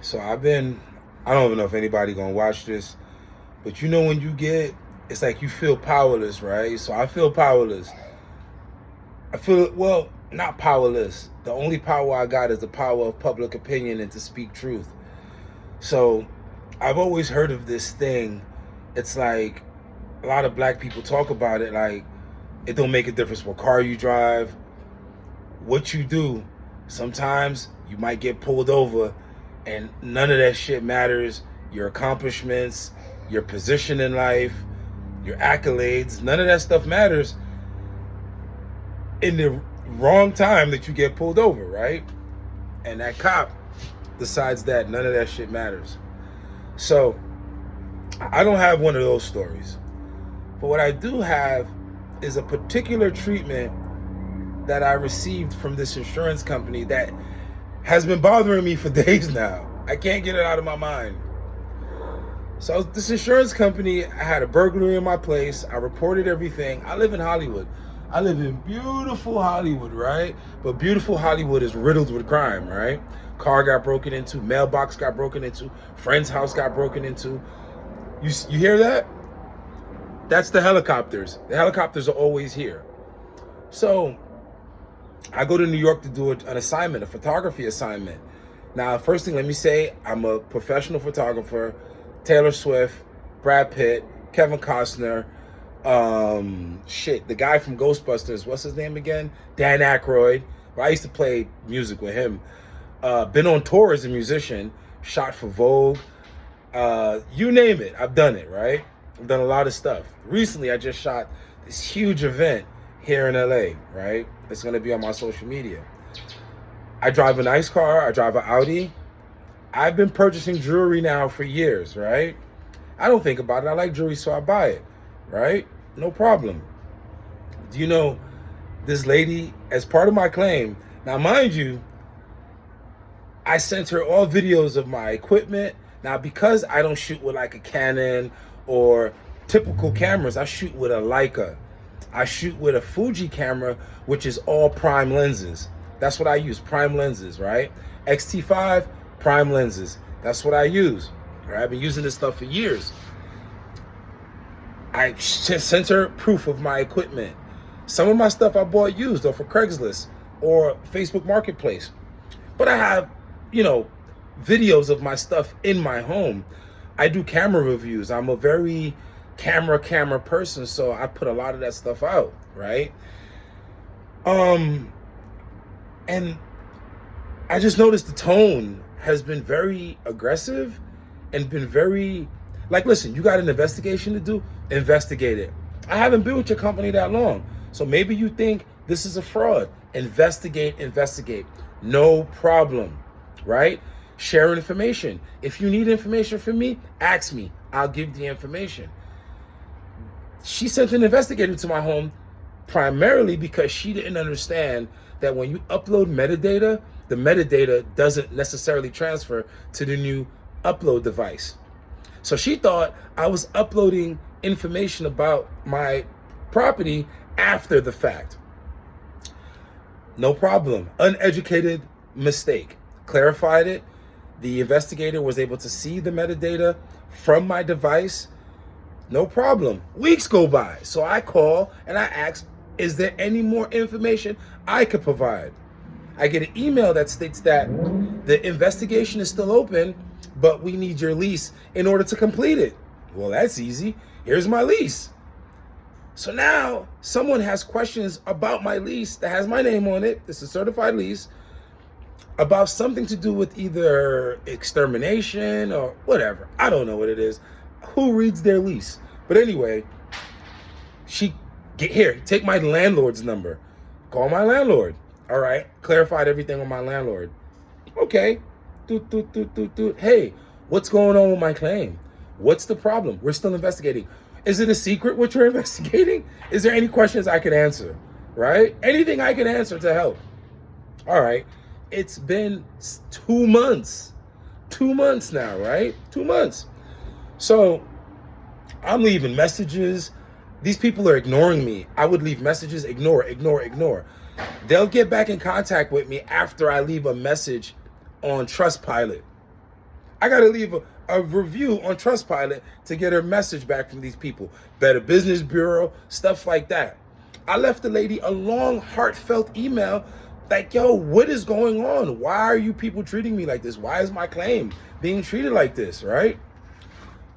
So I don't even know if anybody gonna watch this, but you know when you get, it's like you feel powerless, right? So I feel powerless. I feel, well, not powerless. The only power I got is the power of public opinion and to speak truth. So I've always heard of this thing. It's like a lot of black people talk about it, like it don't make a difference what car you drive, what you do. Sometimes you might get pulled over and none of that shit matters. Your accomplishments, your position in life, your accolades, none of that stuff matters in the wrong time that you get pulled over, right? And that cop decides that none of that shit matters. So I don't have one of those stories. But what I do have is a particular treatment that I received from this insurance company that has been bothering me for days now. I can't get it out of my mind. So this insurance company, I had a burglary in my place. I reported everything. I live in Hollywood. I live in beautiful Hollywood, right? But beautiful Hollywood is riddled with crime, right? Car got broken into, mailbox got broken into, friend's house got broken into. You hear that? That's the helicopters. The helicopters are always here. So I go to New York to do an assignment, a photography assignment. Now, first thing, let me say, I'm a professional photographer. Taylor Swift, Brad Pitt, Kevin Costner, the guy from Ghostbusters, what's his name again? Dan Aykroyd. Well, I used to play music with him. Been on tour as a musician, shot for Vogue. You name it, I've done it, right? I've done a lot of stuff. Recently, I just shot this huge event here in LA, right? It's gonna be on my social media. I drive a nice car, I drive an Audi. I've been purchasing jewelry now for years, right? I don't think about it. I like jewelry, so I buy it, right? No problem. Do you know this lady, as part of my claim, now mind you, I sent her all videos of my equipment. Now, because I don't shoot with like a Canon or typical cameras, I shoot with a Leica. I shoot with a Fuji camera, which is all prime lenses. That's what I use, prime lenses, right? X-T5, prime lenses. That's what I use. Right? I've been using this stuff for years. I sent her proof of my equipment. Some of my stuff I bought used off of Craigslist or Facebook Marketplace. But I have, videos of my stuff in my home. I do camera reviews. I'm a very camera person, so I put a lot of that stuff out, right? And I just noticed the tone has been very aggressive and been very, like, listen, you got an investigation to do, investigate it. I haven't been with your company that long, so maybe you think this is a fraud. Investigate. No problem, right? Share information. If you need information from me, ask me. I'll give the information. She sent an investigator to my home primarily because she didn't understand that when you upload metadata, the metadata doesn't necessarily transfer to the new upload device. So she thought I was uploading information about my property after the fact. No problem. Uneducated mistake. Clarified it. The investigator was able to see the metadata from my device. No problem. Weeks go by. So I call and I ask, is there any more information I could provide? I get an email that states that the investigation is still open, but we need your lease in order to complete it. Well, that's easy. Here's my lease. So now someone has questions about my lease that has my name on it. It's a certified lease about something to do with either extermination or whatever. I don't know what it is. Who reads their lease? But anyway, take my landlord's number. Call my landlord. All right. Clarified everything on my landlord. Okay. Hey, what's going on with my claim? What's the problem? We're still investigating. Is it a secret what you're investigating? Is there any questions I can answer? Right? Anything I can answer to help. All right. It's been 2 months. 2 months now, right? 2 months. So I'm leaving messages. These people are ignoring me. I would leave messages, ignore. They'll get back in contact with me after I leave a message on Trustpilot, I got to leave a review on Trustpilot to get her message back from these people. Better Business Bureau, stuff like that. I left the lady a long, heartfelt email like, yo, what is going on? Why are you people treating me like this? Why is my claim being treated like this, right?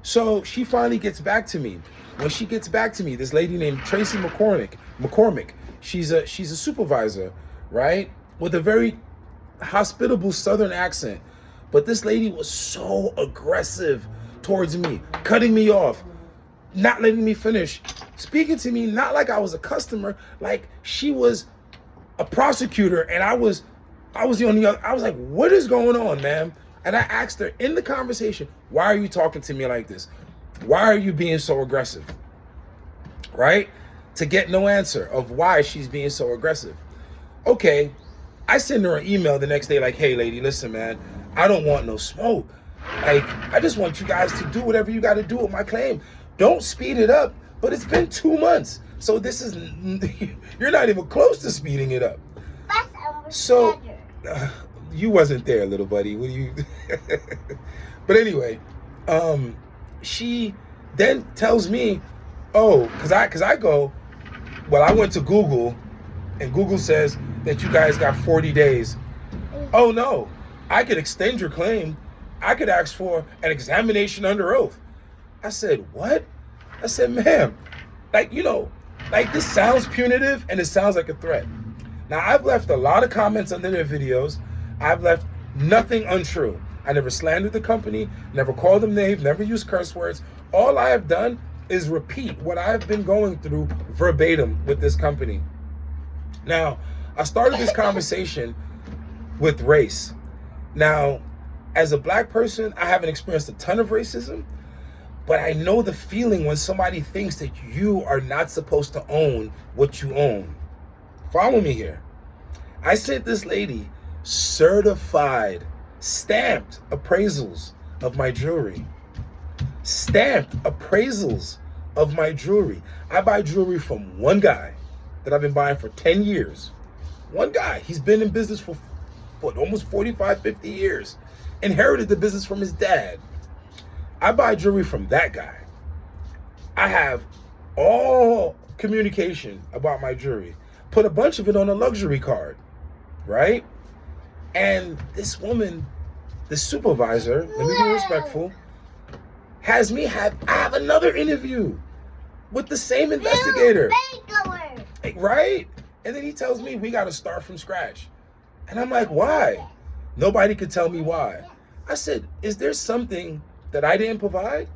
So she finally gets back to me. When she gets back to me, this lady named Tracy McCormick, she's a supervisor, right? With a very hospitable Southern accent. But this lady was so aggressive towards me, cutting me off, not letting me finish, speaking to me not like I was a customer, like she was a prosecutor and I was the only other. I was like, what is going on, ma'am? And I asked her in the conversation, why are you talking to me like this? Why are you being so aggressive? Right? To get no answer of why she's being so aggressive. Okay, I send her an email the next day like, hey lady, listen man, I don't want no smoke. Like, I just want you guys to do whatever you got to do with my claim. Don't speed it up. But it's been 2 months. So this is, you're not even close to speeding it up. So, you wasn't there, little buddy. What do you? But anyway, she then tells me, oh, cause I go, well, I went to Google, and Google says that you guys got 40 days. Oh no, I could extend your claim. I could ask for an examination under oath. I said, what? I said, ma'am, like, you know, like this sounds punitive and it sounds like a threat. Now, I've left a lot of comments under their videos. I've left nothing untrue. I never slandered the company, never called them names, never used curse words. All I have done is repeat what I've been going through verbatim with this company. Now, I started this conversation with race. Now, as a black person, I haven't experienced a ton of racism, but I know the feeling when somebody thinks that you are not supposed to own what you own. Follow me here. I sent this lady certified, stamped appraisals of my jewelry. Stamped appraisals of my jewelry. I buy jewelry from one guy that I've been buying for 10 years. One guy. He's been in business for what, almost 45, 50 years. Inherited the business from his dad. I buy jewelry from that guy. I have all communication about my jewelry. Put a bunch of it on a luxury card, right? And this woman, the supervisor, let me be respectful, I have another interview with the same investigator. Right? And then he tells me we got to start from scratch. And I'm like, why? Nobody could tell me why. I said, is there something that I didn't provide?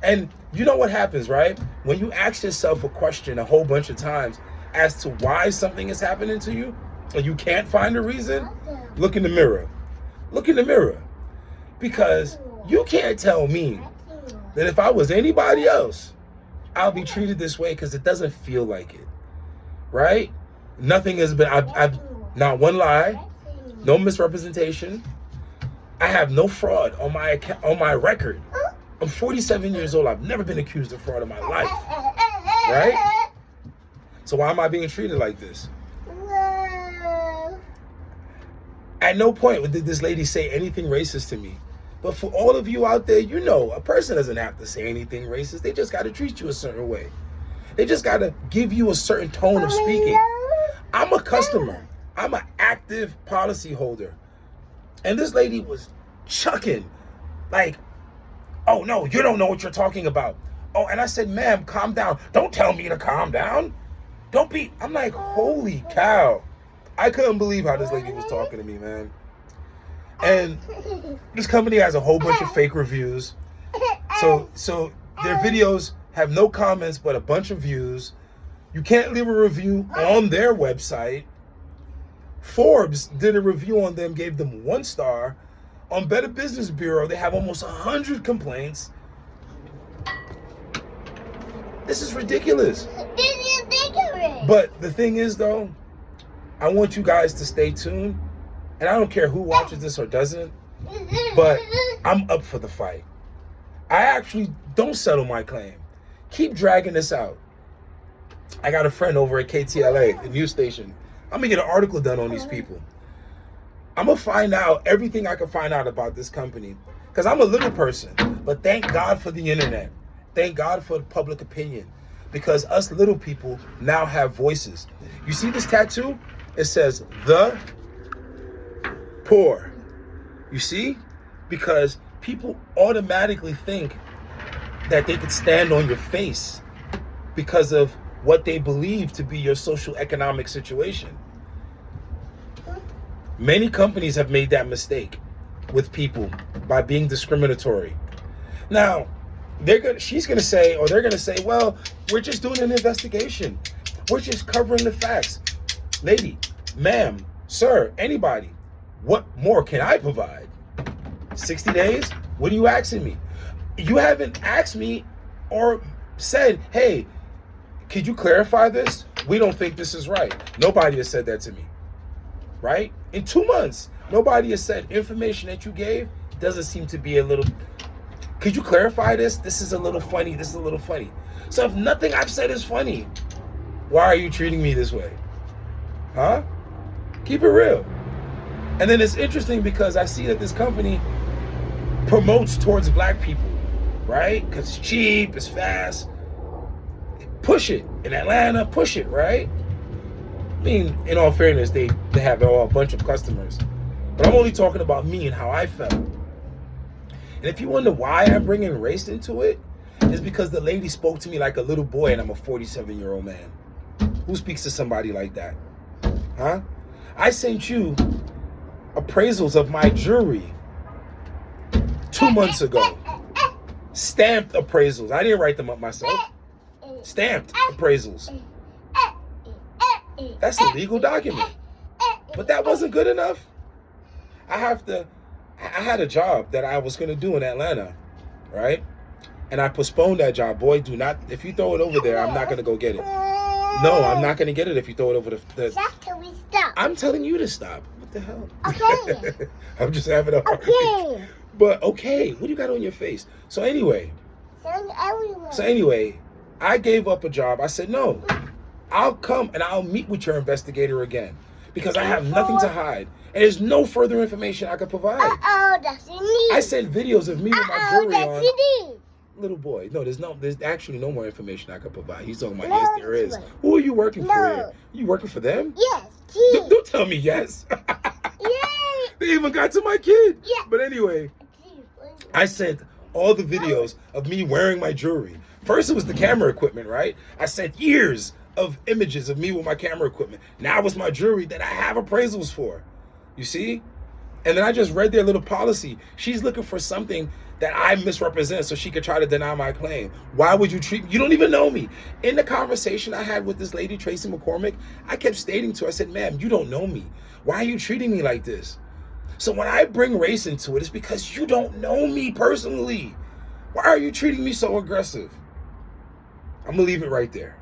And you know what happens, right? When you ask yourself a question a whole bunch of times as to why something is happening to you and you can't find a reason, look in the mirror. Look in the mirror. Because you can't tell me that if I was anybody else, I'll be treated this way, because it doesn't feel like it, right? Nothing has been, I've not one lie, no misrepresentation. I have no fraud on my record. I'm 47 years old. I've never been accused of fraud in my life, right? So why am I being treated like this? At no point did this lady say anything racist to me. But for all of you out there, you know, a person doesn't have to say anything racist. They just got to treat you a certain way. They just got to give you a certain tone of speaking. I'm a customer. I'm an active policy holder. And this lady was chucking like, oh no, you don't know what you're talking about. Oh, and I said, ma'am, calm down. Don't tell me to calm down. Don't be, I'm like, holy cow. I couldn't believe how this lady was talking to me, man. And this company has a whole bunch of fake reviews. So their videos have no comments but a bunch of views. You can't leave a review on their website. Forbes did a review on them, gave them 1 star. On Better Business Bureau, they have almost 100 complaints. This is ridiculous. This is ridiculous. But the thing is, though, I want you guys to stay tuned. And I don't care who watches this or doesn't, but I'm up for the fight. I actually don't settle my claim. Keep dragging this out. I got a friend over at KTLA, the news station. I'm gonna get an article done on these people. I'm gonna find out everything I can find out about this company, Because I'm a little person. But thank God for the internet. Thank God for public opinion. Because us little people now have voices. You see this tattoo? It says, the poor. You see? Because people automatically think that they could stand on your face because of what they believe to be your social economic situation. Many companies have made that mistake with people by being discriminatory. Now, she's gonna say, or they're gonna say, well, we're just doing an investigation. We're just covering the facts. Lady, ma'am, sir, anybody, what more can I provide? 60 days? What are you asking me? You haven't asked me or said, hey, could you clarify this? We don't think this is right. Nobody has said that to me, right? In 2 months, nobody has said information that you gave doesn't seem to be a little, could you clarify this? This is a little funny. This is a little funny. So if nothing I've said is funny, why are you treating me this way? Huh? Keep it real. And then it's interesting because I see that this company promotes towards black people, right? Because it's cheap, it's fast. Push it. In Atlanta, push it, right? I mean, in all fairness, they have a bunch of customers. But I'm only talking about me and how I felt. And if you wonder why I'm bringing race into it, it's because the lady spoke to me like a little boy and I'm a 47-year-old man. Who speaks to somebody like that? Huh? I sent you appraisals of my jewelry 2 months ago. Stamped appraisals. I didn't write them up myself. Stamped appraisals. That's a legal document. But that wasn't good enough. I had a job that I was going to do in Atlanta, right? And I postponed that job. Boy, do not, if you throw it over there, I'm not going to go get it. No, I'm not going to get it if you throw it over the Can we stop? I'm telling you to stop. What the hell? Okay. I'm just having a heart. Okay. But okay, what do you got on your face? So anyway, I gave up a job. I said, no, I'll come and I'll meet with your investigator again because I have nothing to hide. And there's no further information I could provide. That's it. I sent videos of me with my jewelry That's on. it. Little boy, no, there's actually no more information I could provide. He's talking about, No, yes, there is. this one. Who are you working for No. here? You working for them? Yes. Don't tell me yes. Yay. They even got to my kid. Yeah. But anyway, I sent all the videos of me wearing my jewelry. First, it was the camera equipment, right? I sent years of images of me with my camera equipment. Now it's my jewelry that I have appraisals for. You see? And then I just read their little policy. She's looking for something that I misrepresent so she could try to deny my claim. Why would you treat me? You don't even know me. In the conversation I had with this lady, Tracy McCormick, I kept stating to her, I said, ma'am, you don't know me. Why are you treating me like this? So when I bring race into it, it's because you don't know me personally. Why are you treating me so aggressive? I'm gonna leave it right there.